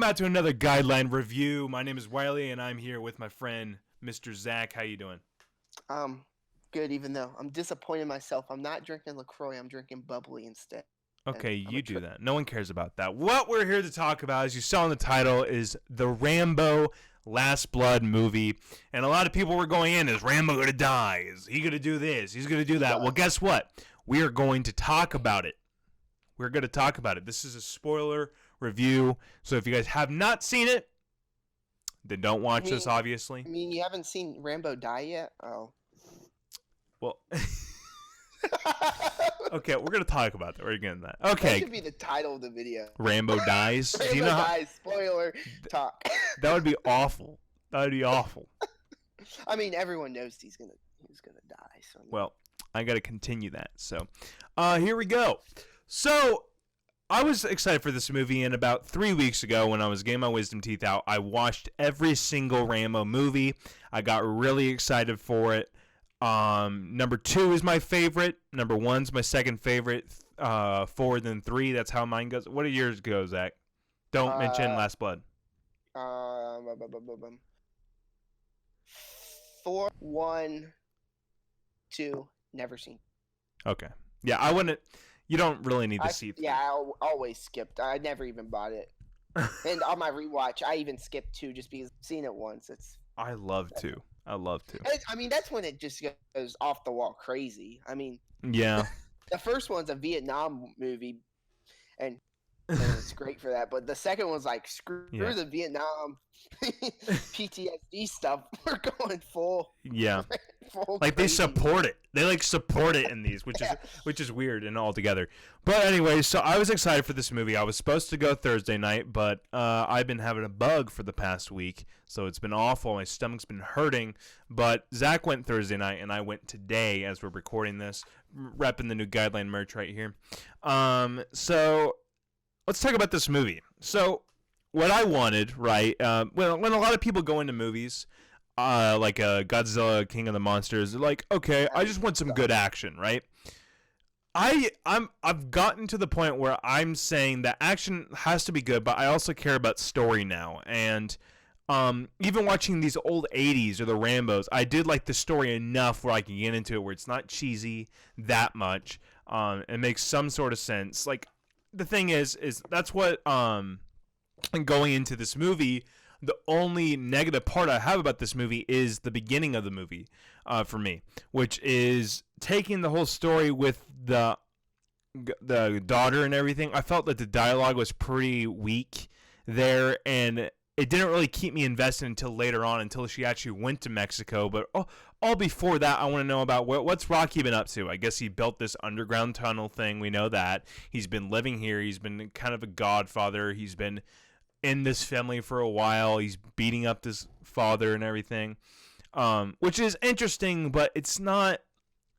Welcome back to another Guideline review. My name is Wiley, and I'm here with my friend, Mr. Zach. How you doing? Good, even though I'm disappointed in myself. I'm not drinking LaCroix. I'm drinking bubbly instead. Okay, you do that. No one cares about that. What we're here to talk about, as you saw in the title, is the Rambo Last Blood movie. And a lot of people were going in, is Rambo going to die? Is he going to do this? He's going to do that. Well, guess what? We are going to talk about it. We're going to talk about it. This is a spoiler review. So if you guys have not seen it, then don't watch this, obviously. I mean, you haven't seen Rambo die yet? Oh. Well, okay, we're going to talk about that. We're getting that. Okay. That should be the title of the video. Rambo dies. Rambo Do you know dies, spoiler talk. That would be awful. That would be awful. I mean, everyone knows he's gonna die. So well, I got to continue that. So, here we go. So, I was excited for this movie, and about 3 weeks ago when I was getting my wisdom teeth out, I watched every single Rambo movie. I got really excited for it. Number 2 is my favorite. Number 1's my second favorite. 4, then 3. That's how mine goes. What do yours go, Zach? Don't mention Last Blood. 4, 1, 2. Never seen. Okay. Yeah, I wouldn't. You don't really need to see. Yeah, I always skipped. I never even bought it. And on my rewatch, I even skipped 2 just because I've seen it once. I love 2. I love 2. I mean, that's when it just goes off the wall crazy. I mean, yeah. The first one's a Vietnam movie, and it's great for that. But the second one's like, screw the Vietnam PTSD stuff. We're going full. Yeah. Full like crazy. they support it. They like support it in these, which is weird and altogether. But anyway, so I was excited for this movie. I was supposed to go Thursday night, but I've been having a bug for the past week, so it's been awful. My stomach's been hurting. But Zach went Thursday night, and I went today as we're recording this, repping the new Guideline merch right here. So let's talk about this movie. So what I wanted, right? When a lot of people go into movies, like Godzilla, King of the Monsters, they're like, okay, I just want some good action, right? I've gotten to the point where I'm saying that action has to be good, but I also care about story now. And even watching these old 80s or the Rambos, I did like the story enough where I can get into it where it's not cheesy that much. It makes some sort of sense. Like, the thing is that's what going into this movie, the only negative part I have about this movie is the beginning of the movie, for me, which is taking the whole story with the daughter and everything. I felt that the dialogue was pretty weak there, and it didn't really keep me invested until later on, until she actually went to Mexico. But all before that, I want to know about what's Rocky been up to. I guess he built this underground tunnel thing. We know that. He's been living here. He's been kind of a godfather. He's been in this family for a while. He's beating up this father and everything, which is interesting, but it's not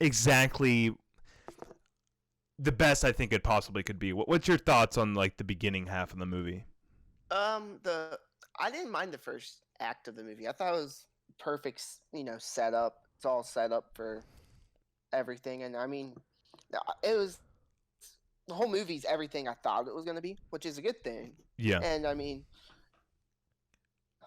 exactly the best I think it possibly could be. What's your thoughts on like the beginning half of the movie? I didn't mind the first act of the movie. I thought it was perfect, setup. It's all set up for everything, and I mean, it was. The whole movie's everything I thought it was going to be, which is a good thing. Yeah. And, I mean,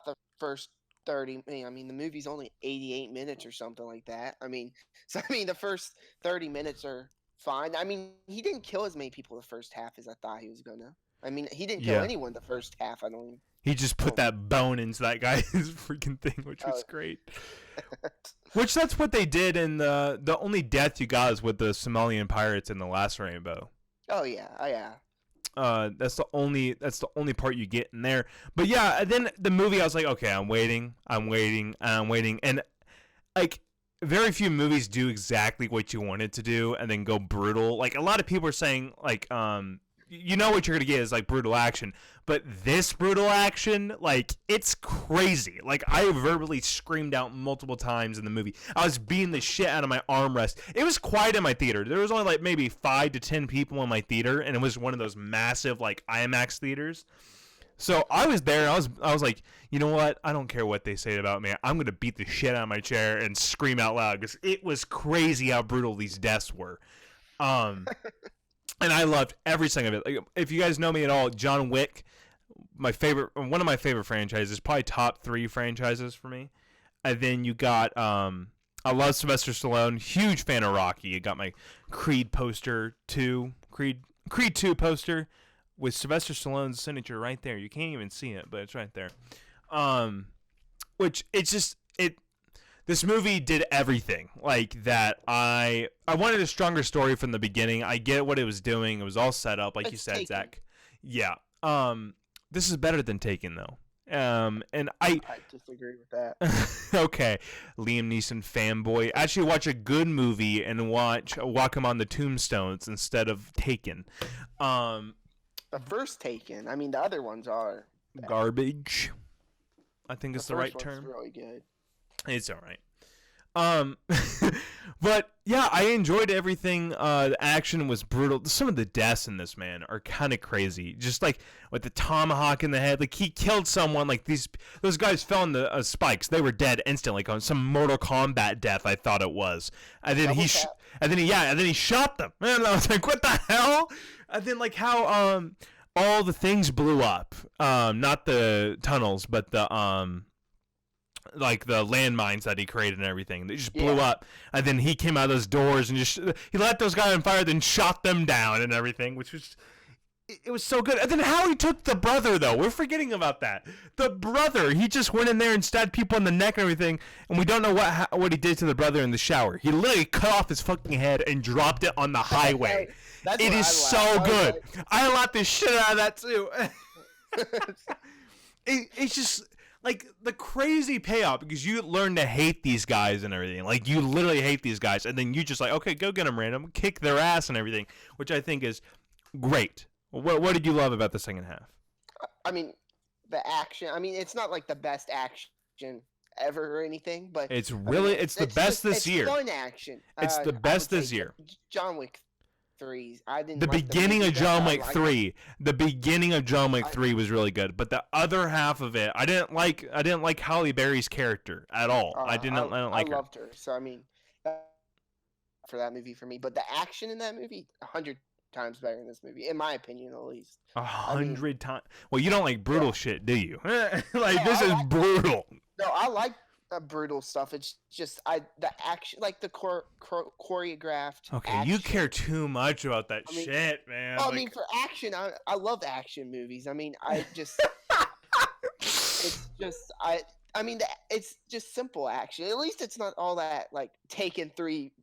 the first 30, I mean, the movie's only 88 minutes or something like that. I mean, the first 30 minutes are fine. I mean, he didn't kill as many people the first half as I thought he was going to. I mean, he didn't kill anyone the first half. I don't even... He just put that bone into that guy's freaking thing, which was great. Which that's what they did in the only death you got is with the Somalian pirates in the last Rainbow. Oh yeah, That's the only part you get in there. But yeah, and then the movie, I was like, okay, I'm waiting, and like very few movies do exactly what you want it to do, and then go brutal. Like a lot of people are saying, like, you know what you're gonna get is like brutal action, but this brutal action, like, it's crazy. Like, I verbally screamed out multiple times in the movie. I was beating the shit out of my armrest. It was quiet in my theater. There was only like maybe 5 to 10 people in my theater, and it was one of those massive like IMAX theaters. So I was there. I was like, you know what? I don't care what they say about me. I'm gonna beat the shit out of my chair and scream out loud because it was crazy how brutal these deaths were. And I loved every second of it. Like, if you guys know me at all, John Wick, one of my favorite franchises, probably top 3 franchises for me. And then you got I love Sylvester Stallone, huge fan of Rocky. I got my Creed poster 2, Creed 2 poster with Sylvester Stallone's signature right there. You can't even see it, but it's right there. Which it's just this movie did everything like that. I wanted a stronger story from the beginning. I get what it was doing. It was all set up, like you said, Taken. Zach. Yeah. This is better than Taken, though. And I disagree with that. Okay, Liam Neeson fanboy. Actually, watch a good movie and walk him on the tombstones instead of Taken. The first Taken. I mean, the other ones are bad. Garbage. I think it's the right term. Really good. It's all right. But yeah, I enjoyed everything. The action was brutal. Some of the deaths in this, man, are kind of crazy. Just like with the tomahawk in the head, like he killed someone. Like those guys fell in the spikes. They were dead instantly. Like on some Mortal Kombat death, I thought it was. And then he shot them. And I was like, what the hell? And then like how all the things blew up. Not the tunnels, but the like the landmines that he created and everything. They just blew up. And then he came out of those doors and he let those guys on fire, then shot them down and everything, which was, it was so good. And then how he took the brother, though. We're forgetting about that. The brother, he just went in there and stabbed people in the neck and everything, and we don't know what he did to the brother in the shower. He literally cut off his fucking head and dropped it on the highway. It is so good. I laughed the shit out of that, too. It's just like the crazy payoff, because you learn to hate these guys and everything. Like you literally hate these guys, and then you just like, okay, go get them random, kick their ass and everything, which I think is great. What did you love about the second half? I mean, the action. I mean, it's not like the best action ever or anything, but it's really it's the best this year. It's fun action. It's the best this year. John Wick 3. I didn't. The beginning of John Wick 3. The beginning of John Wick 3 was really good, but the other half of it, I didn't like Halle Berry's character at all. I didn't like her. I loved her. So I mean, for that movie for me, but the action in that movie 100 times better in this movie, in my opinion, at least. 100 times. Well, you don't like brutal shit, do you? This is brutal. No, I like brutal stuff. It's just the action, like the choreographed. Okay, action. You care too much about that shit, man. Well, I mean, for action, I love action movies. I mean, I just it's just simple action. At least it's not all that like Taken 3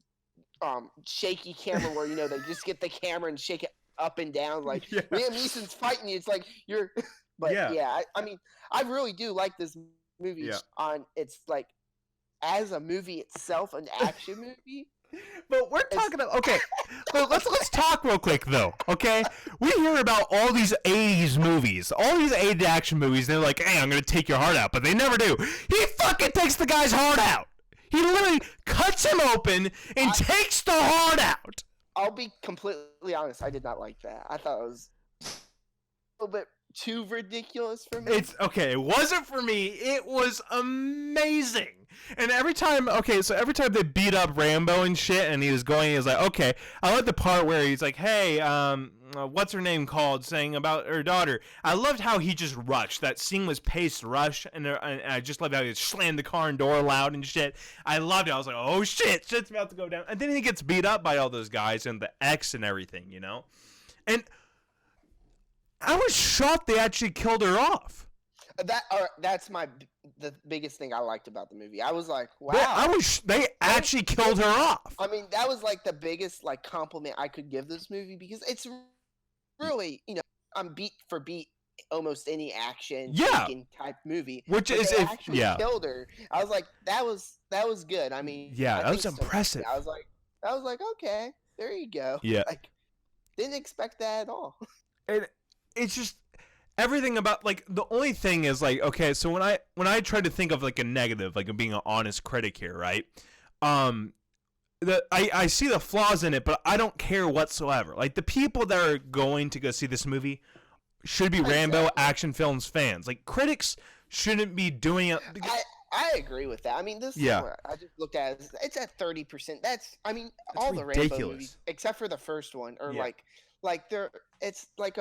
shaky camera where they just get the camera and shake it up and down like Liam Neeson's fighting you. It's like you're but I mean I really do like this movie on it's like as a movie itself, an action movie. But we're talking about let's talk real quick though, okay? We hear about all these 80s movies, all these 80s action movies, and they're like, hey, I'm gonna take your heart out, but they never do. He fucking takes the guy's heart out. He literally cuts him open and takes the heart out. I'll be completely honest, I did not like that. I thought it was a little bit too ridiculous for me. It wasn't for me. It was amazing. And every time they beat up Rambo and shit, and he was like, okay, I like the part where he's like, hey, what's her name called, saying about her daughter. I loved how he just rushed. That scene was paced rush, and I just loved how he slammed the car and door loud and shit. I loved it. I was like, oh shit, shit's about to go down. And then he gets beat up by all those guys and the X and everything, And I was shocked they actually killed her off. That's the biggest thing I liked about the movie. I was like, wow. They actually killed her off. I mean, that was like the biggest like compliment I could give this movie, because it's really, I'm beat for beat almost any action type movie. Which is they actually killed her. I was like, that was good. I mean, that was impressive. I was like, okay, there you go. Yeah. Like, didn't expect that at all. And it's just everything about like the only thing is like, okay, so when I try to think of like a negative, like being an honest critic here, right? I see the flaws in it, but I don't care whatsoever. Like the people that are going to go see this movie should be Rambo action films fans. Like critics shouldn't be doing it. I agree with that. I mean, this I just looked at it, it's at 30%. That's all ridiculous. The Rambo movies except for the first one, or like they're it's like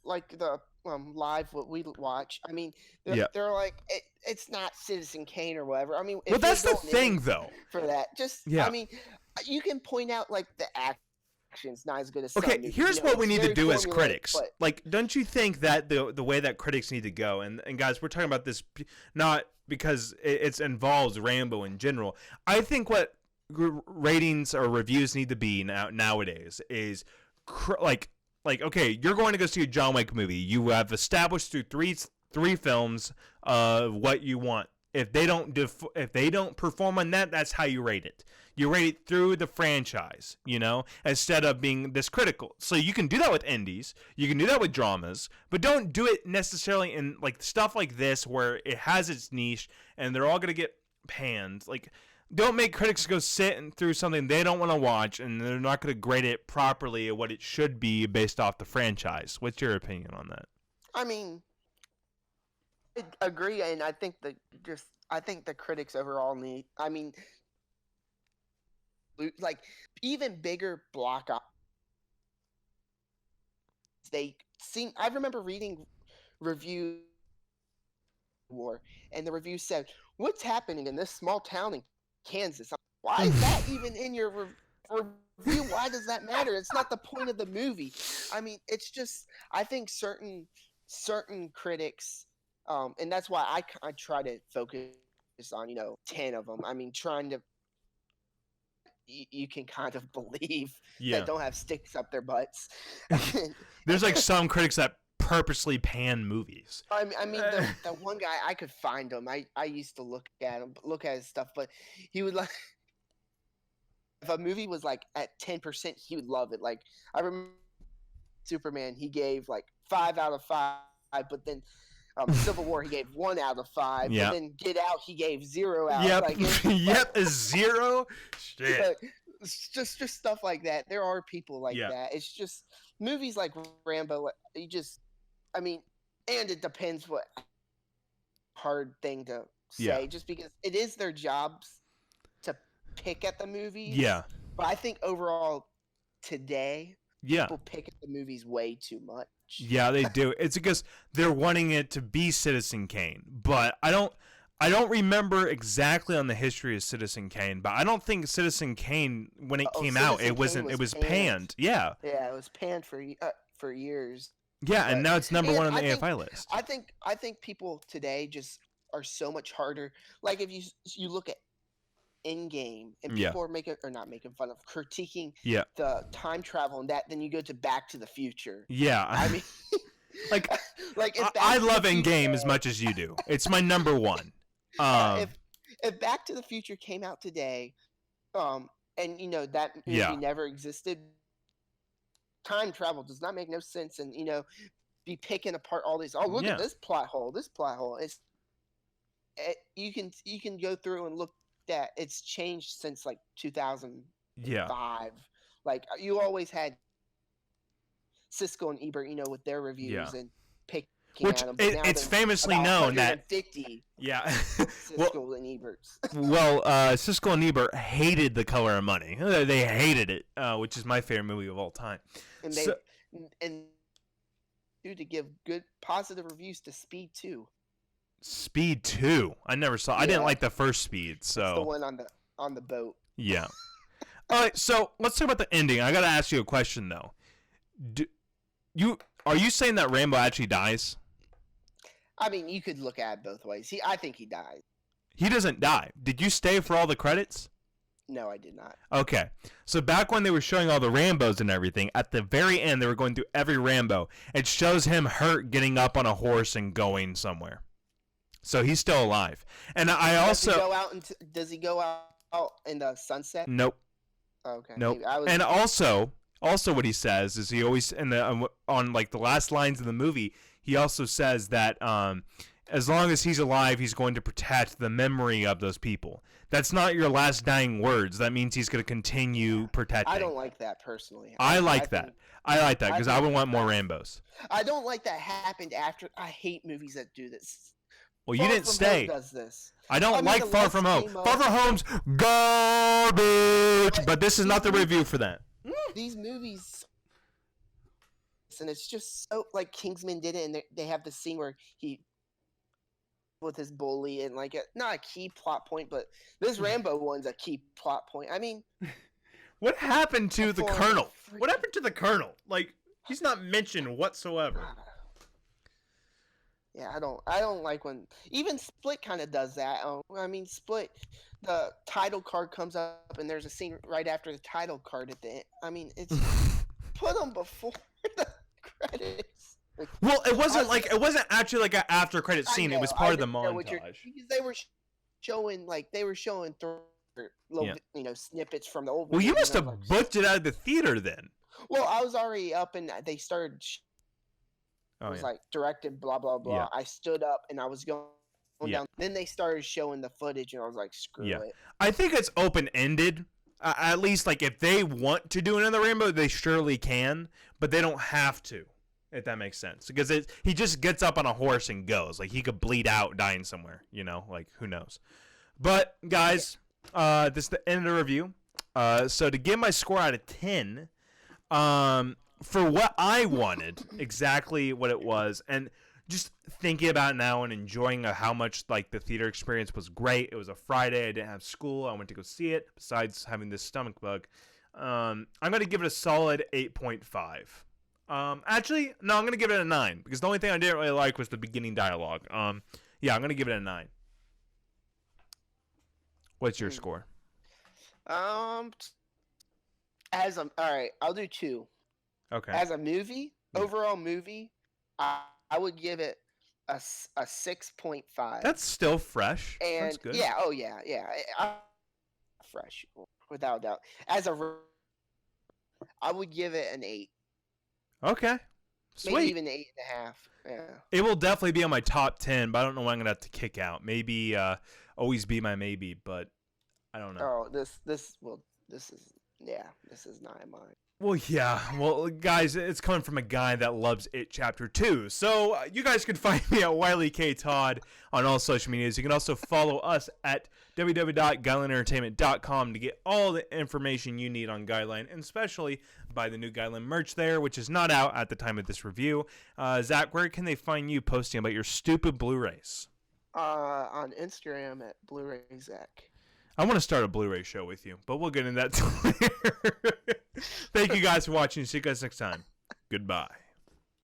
like the live what we watch. I mean, they're like it's not Citizen Kane or whatever. I mean, well, that's the thing though. For that, just I mean, you can point out like the action's not as good as. Okay, movies. here's what we need to do as critics. But, like, don't you think that the way that critics need to go, and guys, we're talking about this not because it involves Rambo in general. I think what ratings or reviews need to be nowadays is like okay, you're going to go see a John Wick movie. You have established through three films what you want. If they don't perform on that, that's how you rate it. You rate it through the franchise, instead of being this critical. So you can do that with indies, you can do that with dramas, but don't do it necessarily in like stuff like this where it has its niche and they're all gonna get panned. Like, don't make critics go sit through something they don't want to watch and they're not going to grade it properly at what it should be based off the franchise. What's your opinion on that? I mean, I agree, and I think the critics overall need. I mean, like even bigger block up. They seem. I remember reading review war, and the review said, "What's happening in this small town in Kansas? Why is that even in your review? Why does that matter? It's not the point of the movie." I mean, it's just I think certain critics, and that's why I try to focus on 10 of them. I mean, trying to you can kind of believe that don't have sticks up their butts. There's like some critics that purposely pan movies. I mean, the one guy, I could find him. I used to look at his stuff, but he would like if a movie was like at 10%, he would love it. Like I remember Superman, he gave like 5 out of 5, but then Civil War he gave 1 out of 5. Yep. And then Get Out he gave 0 out. Yep. Like, a 0. Shit. It's just stuff like that. There are people like that. It's just movies like Rambo. I mean, and it depends what hard thing to say, just because it is their jobs to pick at the movies. Yeah. But I think overall today, yeah, people pick at the movies way too much. Yeah, they do. It's because they're wanting it to be Citizen Kane. But I don't remember exactly on the history of Citizen Kane, but I don't think Citizen Kane when it came out, it was panned. Yeah. Yeah, it was panned for years. Yeah, and now it's number 1 on the AFI list. I think people today just are so much harder. Like if you look at Endgame and people are not making fun of critiquing the time travel and that, then you go to Back to the Future. Yeah. I mean like if I love Endgame as much as you do. It's my number 1. If Back to the Future came out today, and that movie never existed, time travel does not make no sense, and be picking apart all these. Oh, look at this plot hole. This plot hole. You can go through and look at it's changed since like 2005. Yeah. Like you always had Siskel and Ebert, with their reviews and pick. Which it's famously known that 50 Siskel and Eberts. Well, Siskel and Ebert hated The Color of Money. They hated it, which is my favorite movie of all time. And to give good positive reviews to Speed 2. Speed 2. I never saw. I didn't like the first Speed, so it's the one on the boat. Yeah. All right, so let's talk about the ending. I got to ask you a question though. Are you saying that Rambo actually dies? I mean, you could look at it both ways. I think he died. He doesn't die. Did you stay for all the credits? No, I did not. Okay. So back when they were showing all the Rambos and everything, at the very end, they were going through every Rambo. It shows him hurt getting up on a horse and going somewhere. So he's still alive. And I also... Does he go out in the sunset? Nope. Okay. Nope. And also what he says is he always, on like the last lines of the movie, he also says that as long as he's alive, he's going to protect the memory of those people. That's not your last dying words. That means he's going to continue protecting. I don't like that personally. I like that because I would want more Rambos. I don't like that happened after. I hate movies that do this. Well, you didn't stay. Does this. I don't like Far From Home. Far From Home's garbage. But this is not the review for that. These movies and it's just so like Kingsman did it, and they have the scene where he with his bully and like not a key plot point, but this Rambo one's a key plot point. I mean, what happened to the Colonel? What happened to the Colonel? Like, he's not mentioned whatsoever. Yeah, I don't like when even Split kind of does that. I mean, Split, the title card comes up and there's a scene right after the title card at the end. I mean, it's put them before the credits. Well, it wasn't actually like an after credit scene. It was part of the montage. Because they were showing little snippets from the old. Well, you must have booked it out of the theater then. Well, I was already up and they started. It was like directed, blah blah blah. Yeah. I stood up and I was going down. Then they started showing the footage, and I was like, "Screw it." I think it's open ended. At least, like, if they want to do another Rambo, they surely can, but they don't have to. If that makes sense, because he just gets up on a horse and goes. Like, he could bleed out dying somewhere. Like, who knows? But guys, this is the end of the review. So to give my score out of 10, for what I wanted, exactly what it was, and just thinking about it now and enjoying how much like the theater experience was great. It was a Friday. I didn't have school. I went to go see it. Besides having this stomach bug, I'm going to give it a solid 8.5. Actually, no, I'm going to give it a 9 because the only thing I didn't really like was the beginning dialogue. Yeah, I'm going to give it a 9. What's your score? All right, I'll do 2. Okay. As a movie, overall movie, I would give it a 6.5. That's still fresh. And that's good. Yeah, fresh without doubt. I would give it an 8. Okay. Sweet. Maybe even 8.5. Yeah. It will definitely be on my top 10, but I don't know when I'm gonna have to kick out. Maybe always be my maybe, but I don't know. Oh, this is not mine. Well, yeah. Well, guys, it's coming from a guy that loves It Chapter 2. So you guys can find me at Wiley K. Todd on all social medias. You can also follow us at www.guidelineentertainment.com to get all the information you need on Guideline, and especially buy the new Guideline merch there, which is not out at the time of this review. Zach, where can they find you posting about your stupid Blu-rays? On Instagram at Blu-ray Zach. I want to start a Blu-ray show with you, but we'll get into that later. Thank you guys for watching. See you guys next time. Goodbye.